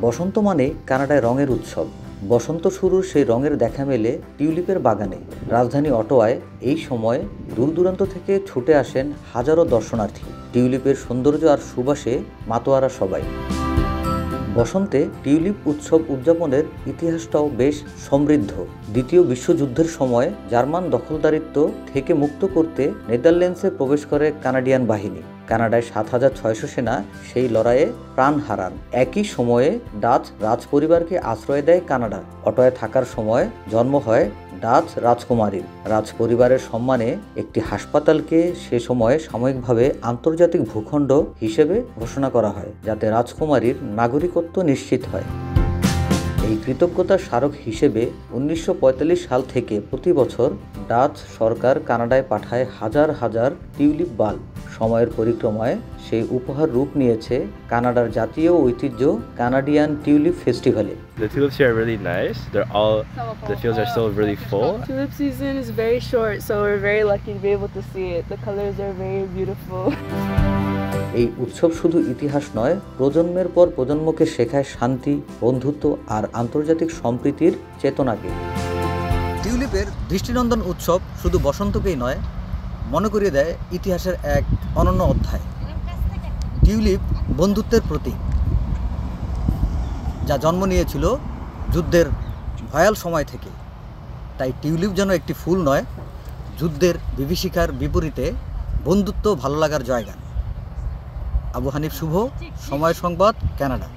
বসন্ত মানে কানাডায় রঙের উৎসব। বসন্ত শুরুর সেই রঙের দেখা মেলে টিউলিপের বাগানে। রাজধানী অটোয়ায় এই সময় দূর দূরান্ত থেকে ছুটে আসেন হাজারো দর্শনার্থী। টিউলিপের সৌন্দর্য আর সুবাসে মাতোয়ারা সবাই। বসন্তে টিউলিপ উৎসব উদযাপনের ইতিহাসটাও বেশ সমৃদ্ধ। দ্বিতীয় বিশ্বযুদ্ধের সময় জার্মান দখলদারিত্ব থেকে মুক্ত করতে নেদারল্যান্ডসে প্রবেশ করে কানাডিয়ান বাহিনী। কানাডায় ৭,৬০০ সেনা সেই লড়াইয়ে প্রাণ হারান। একই সময়ে ডাচ রাজপরিবারকে আশ্রয় দেয় কানাডা। অটোয় থাকার সময় জন্ম হয় ডাচ রাজকুমারীর। রাজপরিবারের সম্মানে একটি হাসপাতালকে সে সময় সাময়িকভাবে আন্তর্জাতিক ভূখণ্ড হিসেবে ঘোষণা করা হয়, যাতে রাজকুমারীর নাগরিকত্ব নিশ্চিত হয়। এই কৃতজ্ঞতার স্মারক হিসেবে ১৯৪৫ সাল থেকে প্রতি বছর ডাচ সরকার কানাডায় পাঠায় হাজার হাজার টিউলিপ বাল্ব। সময়ের পরিক্রমায় সেই উপহার রূপ নিয়েছে কানাডার জাতীয় ঐতিহ্য কানাডিয়ান টিউলিপ ফেস্টিভ্যালে। The tulips here are really nice. The fields are still really full. Tulip season is very short, so we're very lucky to be able to see it. The colors are very beautiful. এই উৎসব শুধু ইতিহাস নয়, প্রজন্মের পর প্রজন্মকে শেখায় শান্তি, বন্ধুত্ব আর আন্তর্জাতিক সম্প্রীতির চেতনাকে। টিউলিপের দৃষ্টিনন্দন উৎসব শুধু বসন্তকেই নয়, মনে করিয়ে দেয় ইতিহাসের এক অনন্য অধ্যায়। টিউলিপ বন্ধুত্বের প্রতীক, যা জন্ম নিয়েছিল যুদ্ধের ভয়াল সময় থেকে। তাই টিউলিপ যেন একটি ফুল নয়, যুদ্ধের বিভীষিকার বিপরীতে বন্ধুত্ব ভালো লাগার জায়গা। আবু হানিফ শুভ, সময় সংবাদ, কানাডা।